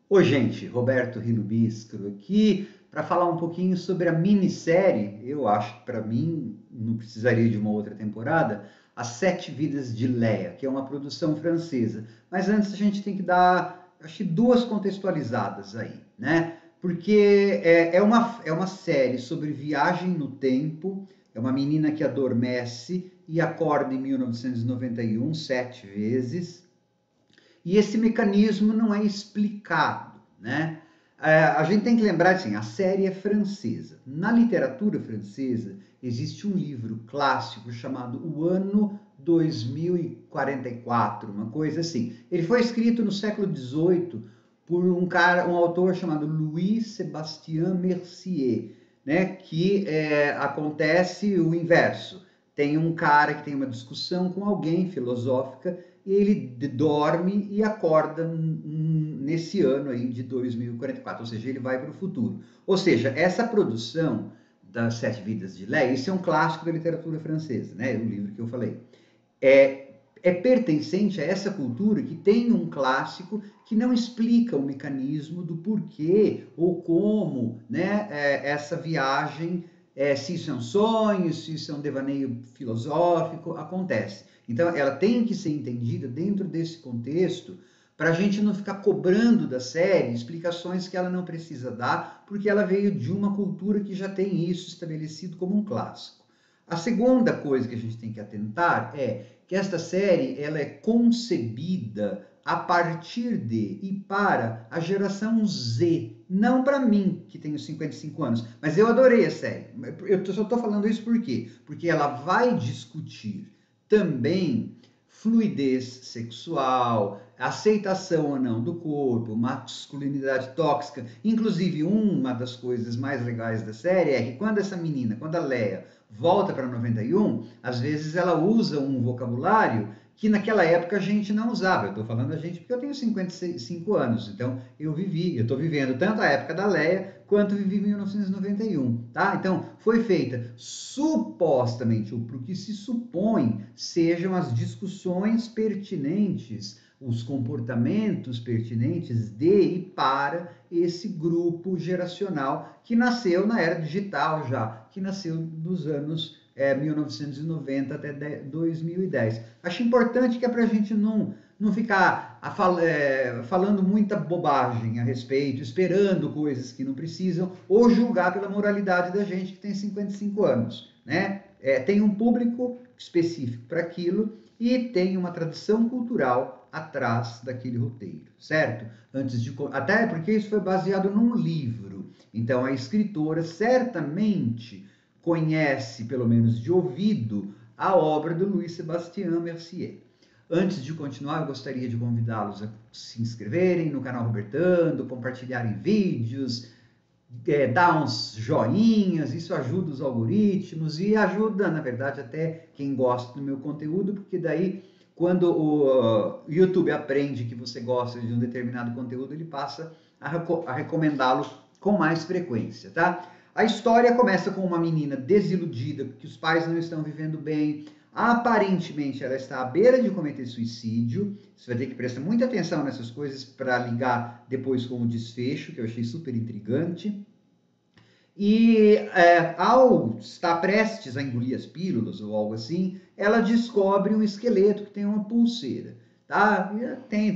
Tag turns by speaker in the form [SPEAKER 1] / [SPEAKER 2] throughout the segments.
[SPEAKER 1] Oi, gente, Roberto Rilubisco aqui para falar um pouquinho sobre a minissérie. Eu acho que para mim não precisaria de uma outra temporada, As Sete Vidas de Leia, que é uma produção francesa. Mas antes a gente tem que dar, acho que duas contextualizadas aí, né? Porque é uma série sobre viagem no tempo, é uma menina que adormece e acorda em 1991 sete vezes. E esse mecanismo não é explicado, né? A gente tem que lembrar assim, a série é francesa. Na literatura francesa existe um livro clássico chamado O Ano 2044, uma coisa assim. Ele foi escrito no século XVIII por um autor chamado Louis Sébastien Mercier, né? Que acontece o inverso. Tem um cara que tem uma discussão com alguém filosófica e ele dorme e acorda nesse ano aí de 2044, ou seja, ele vai para o futuro. Ou seja, essa produção das Sete Vidas de Leia, isso é um clássico da literatura francesa, né? O livro que eu falei. É pertencente a essa cultura que tem um clássico que não explica o mecanismo do porquê ou como, né, essa viagem, se isso é um sonho, se isso é um devaneio filosófico, acontece. Então, ela tem que ser entendida dentro desse contexto para a gente não ficar cobrando da série explicações que ela não precisa dar, porque ela veio de uma cultura que já tem isso estabelecido como um clássico. A segunda coisa que a gente tem que atentar é que esta série ela é concebida a partir de e para a geração Z, não para mim, que tenho 55 anos. Mas eu adorei a série. Eu só estou falando isso por quê? Porque ela vai discutir também fluidez sexual, aceitação ou não do corpo, masculinidade tóxica. Inclusive, uma das coisas mais legais da série é que quando essa menina, quando a Leia volta para 91, às vezes ela usa um vocabulário que naquela época a gente não usava. Eu estou falando a gente porque eu tenho 55 anos, então eu estou vivendo tanto a época da Leia quanto vivi em 1991, tá? Então foi feita supostamente, ou para o que se supõe, sejam as discussões pertinentes, os comportamentos pertinentes de e para esse grupo geracional que nasceu na era digital já, que nasceu nos anos 1990 até 2010. Acho importante que é para a gente não ficar falando muita bobagem a respeito, esperando coisas que não precisam, ou julgar pela moralidade da gente que tem 55 anos, né? Tem um público específico para aquilo e tem uma tradição cultural atrás daquele roteiro, certo? Até porque isso foi baseado num livro. Então a escritora certamente conhece, pelo menos de ouvido, a obra do Louis Sébastien Mercier. Antes de continuar, eu gostaria de convidá-los a se inscreverem no canal Robertando, compartilharem vídeos, dar uns joinhas, isso ajuda os algoritmos e ajuda, na verdade, até quem gosta do meu conteúdo, porque daí, quando o YouTube aprende que você gosta de um determinado conteúdo, ele passa a recomendá-lo com mais frequência, tá? A história começa com uma menina desiludida, porque os pais não estão vivendo bem. Aparentemente, ela está à beira de cometer suicídio. Você vai ter que prestar muita atenção nessas coisas para ligar depois com o desfecho, que eu achei super intrigante. E ao estar prestes a engolir as pílulas ou algo assim, ela descobre um esqueleto que tem uma pulseira. Tá?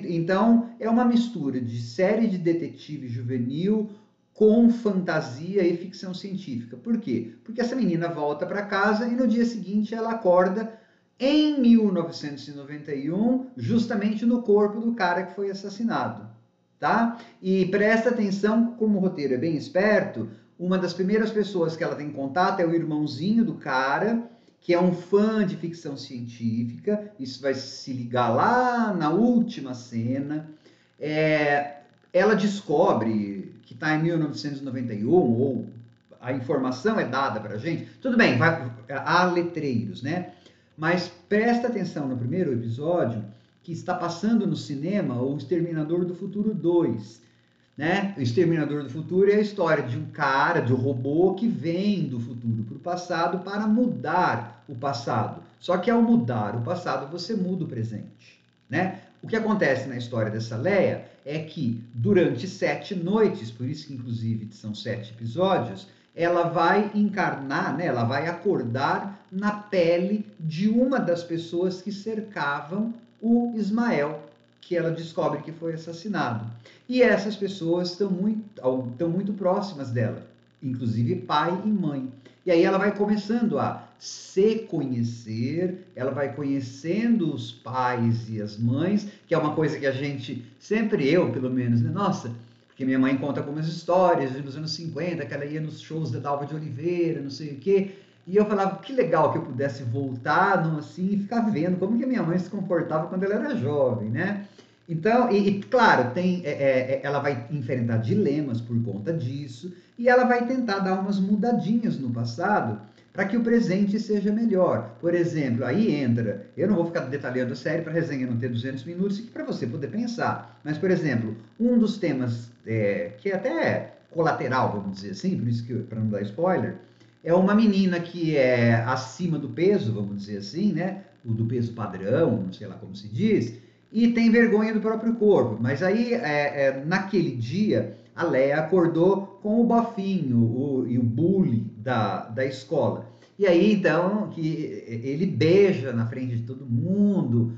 [SPEAKER 1] Então, é uma mistura de série de detetive juvenil com fantasia e ficção científica. Por quê? Porque essa menina volta para casa e no dia seguinte ela acorda em 1991, justamente no corpo do cara que foi assassinado. Tá? E presta atenção, como o roteiro é bem esperto, uma das primeiras pessoas que ela tem contato é o irmãozinho do cara, que é um fã de ficção científica. Isso vai se ligar lá na última cena. Ela descobre que está em 1991, ou a informação é dada para a gente. Tudo bem, há letreiros, né? Mas presta atenção no primeiro episódio que está passando no cinema o Exterminador do Futuro 2. Né? O Exterminador do Futuro é a história de um cara, de um robô que vem do futuro para o passado para mudar o passado. Só que ao mudar o passado, você muda o presente. Né? O que acontece na história dessa Leia é que durante 7 noites, por isso que inclusive são 7 episódios, ela vai encarnar, né, ela vai acordar na pele de uma das pessoas que cercavam o Ismael, que ela descobre que foi assassinado. E essas pessoas estão muito próximas dela, inclusive pai e mãe. E aí ela vai começando a se conhecer, ela vai conhecendo os pais e as mães, que é uma coisa que a gente, sempre eu pelo menos, né? Nossa, porque minha mãe conta algumas histórias dos anos 50, que ela ia nos shows da Dalva de Oliveira, não sei o quê, e eu falava, que legal que eu pudesse voltar assim, e ficar vendo como que a minha mãe se comportava quando ela era jovem, né? Então, claro, ela vai enfrentar dilemas por conta disso, e ela vai tentar dar umas mudadinhas no passado para que o presente seja melhor. Por exemplo, aí entra, eu não vou ficar detalhando a série para a resenha não ter 200 minutos e para você poder pensar, mas, por exemplo, um dos temas que é até colateral, vamos dizer assim, por isso que, para não dar spoiler, é uma menina que é acima do peso, vamos dizer assim, né? O do peso padrão, não sei lá como se diz, e tem vergonha do próprio corpo. Mas aí, naquele dia, a Leia acordou com o bofinho e o bully da escola. E aí, então, que ele beija na frente de todo mundo,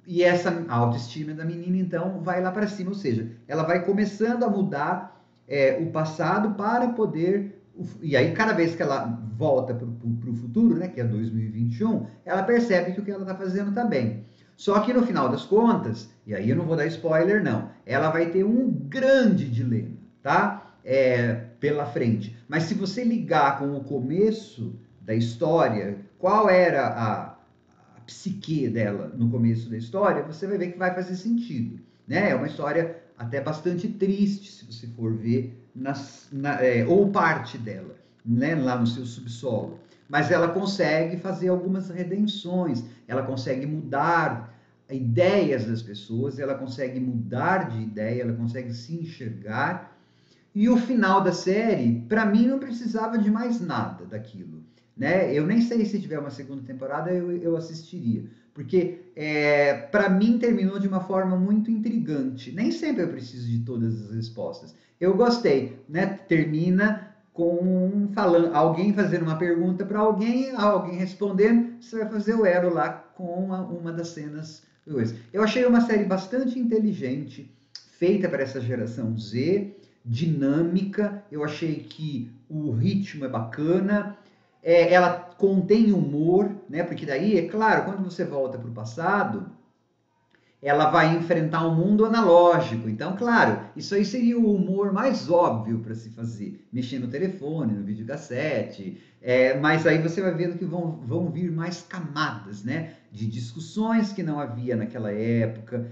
[SPEAKER 1] e essa autoestima da menina, então, vai lá para cima. Ou seja, ela vai começando a mudar o passado para poder... E aí, cada vez que ela volta para o futuro, né, que é 2021, ela percebe que o que ela está fazendo está bem. Só que no final das contas, e aí eu não vou dar spoiler não, ela vai ter um grande dilema, tá? Pela frente. Mas se você ligar com o começo da história, qual era a psique dela no começo da história, você vai ver que vai fazer sentido, né? É uma história até bastante triste, se você for ver, ou parte dela, né? Lá no seu subsolo. Mas ela consegue fazer algumas redenções, ela consegue mudar ideias das pessoas, ela consegue mudar de ideia, ela consegue se enxergar. E o final da série, para mim, não precisava de mais nada daquilo. Né? Eu nem sei se tiver uma segunda temporada, eu assistiria. Porque, para mim, terminou de uma forma muito intrigante. Nem sempre eu preciso de todas as respostas. Eu gostei, né? Termina com alguém fazendo uma pergunta para alguém respondendo, você vai fazer o elo lá com uma das cenas. Eu achei uma série bastante inteligente, feita para essa geração Z, dinâmica, eu achei que o ritmo é bacana, ela contém humor, né? Porque daí, é claro, quando você volta para o passado, ela vai enfrentar um mundo analógico. Então, claro, isso aí seria o humor mais óbvio para se fazer, mexer no telefone, no videocassete, mas aí você vai vendo que vão vir mais camadas, né? De discussões que não havia naquela época.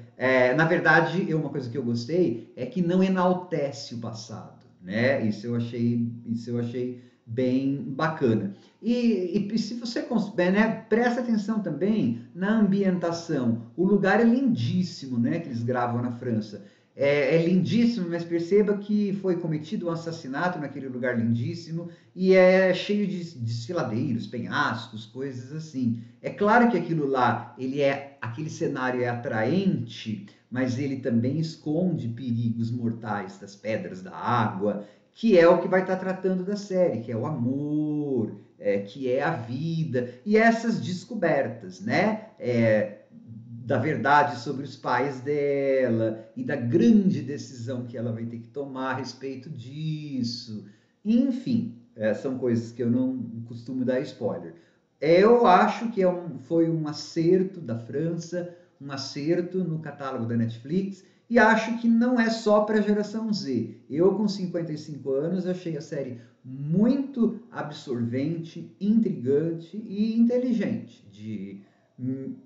[SPEAKER 1] Na verdade, uma coisa que eu gostei é que não enaltece o passado, né? Isso eu achei bem bacana. E se você né, presta atenção também na ambientação. O lugar é lindíssimo, né? Que eles gravam na França. É lindíssimo, mas perceba que foi cometido um assassinato naquele lugar lindíssimo e é cheio de desfiladeiros, penhascos, coisas assim. É claro que aquilo lá, aquele cenário é atraente, mas ele também esconde perigos mortais das pedras da água, que é o que vai estar tratando da série, que é o amor, que é a vida, e essas descobertas, né? Da verdade sobre os pais dela e da grande decisão que ela vai ter que tomar a respeito disso. Enfim, são coisas que eu não costumo dar spoiler. Eu acho que foi um acerto da França, um acerto no catálogo da Netflix, e acho que não é só para a geração Z. Eu, com 55 anos, achei a série muito absorvente, intrigante e inteligente.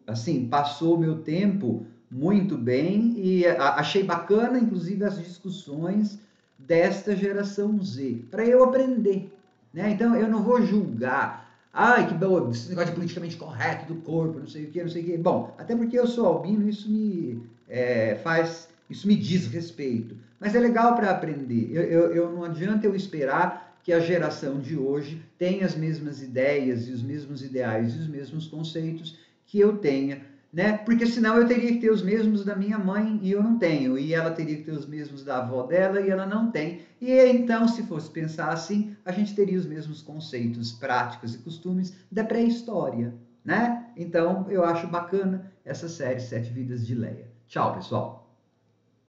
[SPEAKER 1] Assim, passou o meu tempo muito bem e achei bacana, inclusive, as discussões desta geração Z, para eu aprender. Né? Então, eu não vou julgar. Ai, que bom, esse negócio de politicamente correto do corpo, não sei o que, não sei o que. Bom, até porque eu sou albino, isso me diz respeito. Mas é legal para aprender. Não adianta eu esperar que a geração de hoje tenha as mesmas ideias e os mesmos ideais e os mesmos conceitos que eu tenha né? Porque senão eu teria que ter os mesmos da minha mãe e eu não tenho, e ela teria que ter os mesmos da avó dela e ela não tem. E então, se fosse pensar assim, a gente teria os mesmos conceitos, práticas e costumes da pré-história, né? Então, eu acho bacana essa série Sete Vidas de Leia. Tchau, pessoal!